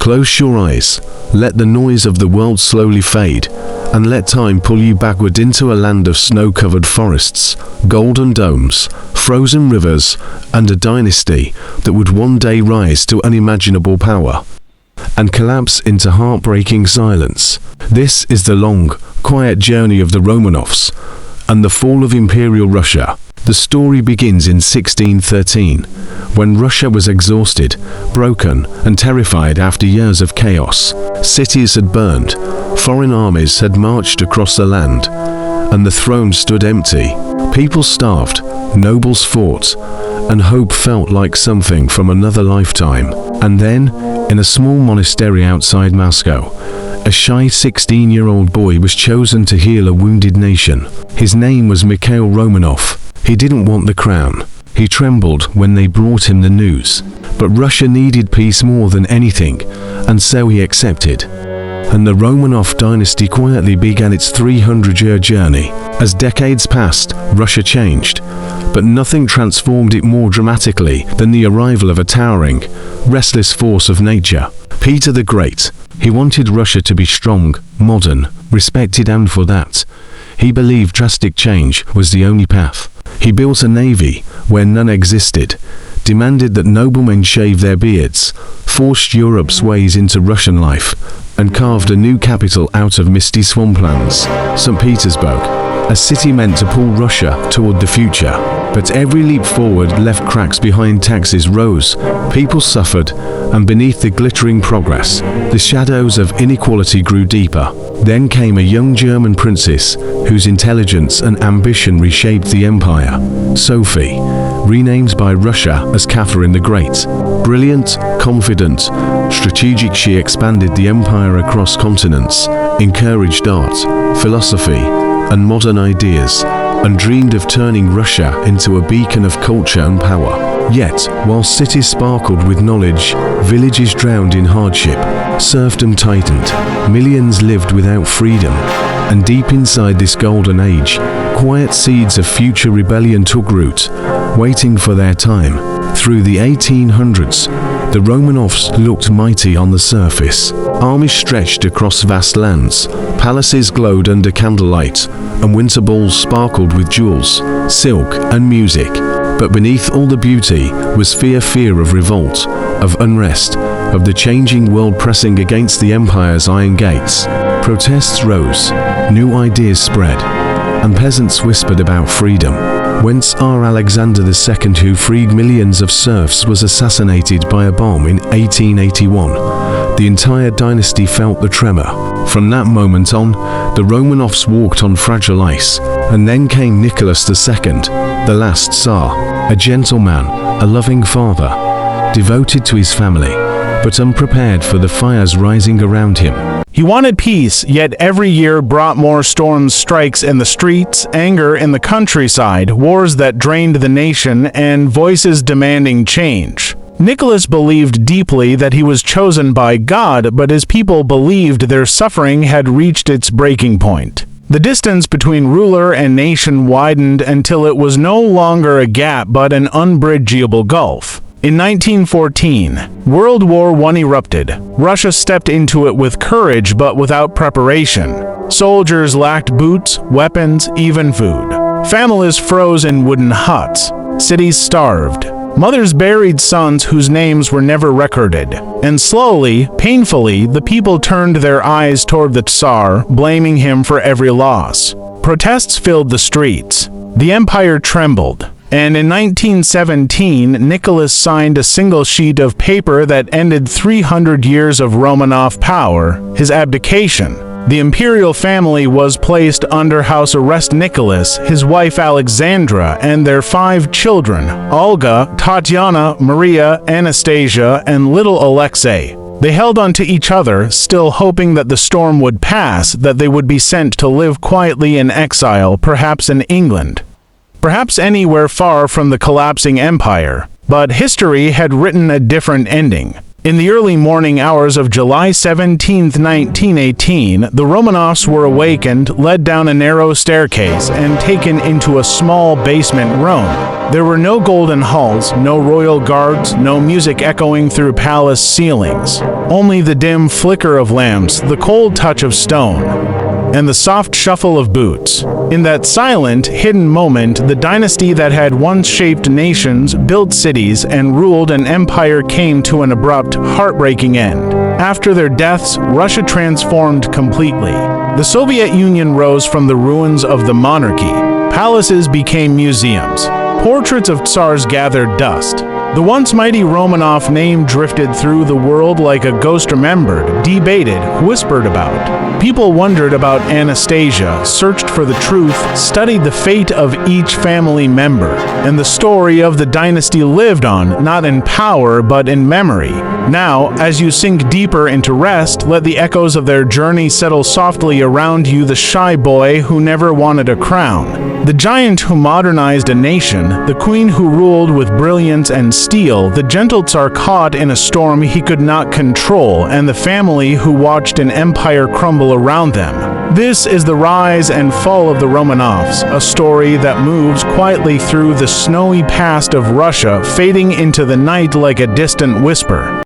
Close your eyes, let the noise of the world slowly fade, and let time pull you backward into a land of snow-covered forests, golden domes, frozen rivers, and a dynasty that would one day rise to unimaginable power and collapse into heartbreaking silence. This is the long, quiet journey of the Romanovs and the fall of Imperial Russia. The story begins in 1613, when Russia was exhausted, broken, and terrified after years of chaos. Cities had burned, foreign armies had marched across the land, and the throne stood empty. People starved, nobles fought, and hope felt like something from another lifetime. And then, in a small monastery outside Moscow, a shy 16-year-old boy was chosen to heal a wounded nation. His name was Mikhail Romanov. He didn't want the crown. He trembled when they brought him the news. But Russia needed peace more than anything, and so he accepted. And the Romanov dynasty quietly began its 300-year journey. As decades passed, Russia changed, but nothing transformed it more dramatically than the arrival of a towering, restless force of nature, Peter the Great. He wanted Russia to be strong, modern, respected, and for that, he believed drastic change was the only path. He built a navy where none existed, demanded that noblemen shave their beards, forced Europe's ways into Russian life, and carved a new capital out of misty swamplands, St. Petersburg, a city meant to pull Russia toward the future. But every leap forward left cracks behind. Taxes rose, people suffered, and beneath the glittering progress, the shadows of inequality grew deeper. Then came a young German princess whose intelligence and ambition reshaped the empire. Sophie, renamed by Russia as Catherine the Great. Brilliant, confident, strategic, she expanded the empire across continents, encouraged art, philosophy, and modern ideas, and dreamed of turning Russia into a beacon of culture and power. Yet, while cities sparkled with knowledge, villages drowned in hardship, serfdom tightened, millions lived without freedom, and deep inside this golden age, quiet seeds of future rebellion took root, waiting for their time. Through the 1800s, the Romanovs looked mighty on the surface. Armies stretched across vast lands, palaces glowed under candlelight, and winter balls sparkled with jewels, silk, and music. But beneath all the beauty was fear of revolt, of unrest, of the changing world pressing against the empire's iron gates. Protests rose, new ideas spread, and peasants whispered about freedom. When Tsar Alexander II, who freed millions of serfs, was assassinated by a bomb in 1881, the entire dynasty felt the tremor. From that moment on, the Romanovs walked on fragile ice. And then came Nicholas II, the last Tsar, a gentleman, a loving father, devoted to his family, but unprepared for the fires rising around him. He wanted peace, yet every year brought more storms, strikes in the streets, anger in the countryside, wars that drained the nation, and voices demanding change. Nicholas believed deeply that he was chosen by God, but his people believed their suffering had reached its breaking point. The distance between ruler and nation widened until it was no longer a gap but an unbridgeable gulf. In 1914, World War I erupted. Russia stepped into it with courage but without preparation. Soldiers lacked boots, weapons, even food. Families froze in wooden huts. Cities starved. Mothers buried sons whose names were never recorded. And slowly, painfully, the people turned their eyes toward the Tsar, blaming him for every loss. Protests filled the streets. The empire trembled. And in 1917, Nicholas signed a single sheet of paper that ended 300 years of Romanov power, his abdication. The imperial family was placed under house arrest. Nicholas, his wife Alexandra, and their 5 children, Olga, Tatiana, Maria, Anastasia, and little Alexei. They held on to each other, still hoping that the storm would pass, that they would be sent to live quietly in exile, perhaps in England. Perhaps anywhere far from the collapsing empire. But history had written a different ending. In the early morning hours of July 17, 1918, the Romanovs were awakened, led down a narrow staircase, and taken into a small basement room. There were no golden halls, no royal guards, no music echoing through palace ceilings. Only the dim flicker of lamps, the cold touch of stone, and the soft shuffle of boots. In that silent, hidden moment, the dynasty that had once shaped nations, built cities, and ruled an empire came to an abrupt, heartbreaking end. After their deaths, Russia transformed completely. The Soviet Union rose from the ruins of the monarchy. Palaces became museums. Portraits of tsars gathered dust. The once mighty Romanov name drifted through the world like a ghost, remembered, debated, whispered about. People wondered about Anastasia, searched for the truth, studied the fate of each family member, and the story of the dynasty lived on, not in power but in memory. Now, as you sink deeper into rest, let the echoes of their journey settle softly around you, the shy boy who never wanted a crown, the giant who modernized a nation, the queen who ruled with brilliance and steel, the gentle Tsar caught in a storm he could not control, and the family who watched an empire crumble around them. This is the rise and fall of the Romanovs, a story that moves quietly through the snowy past of Russia, fading into the night like a distant whisper.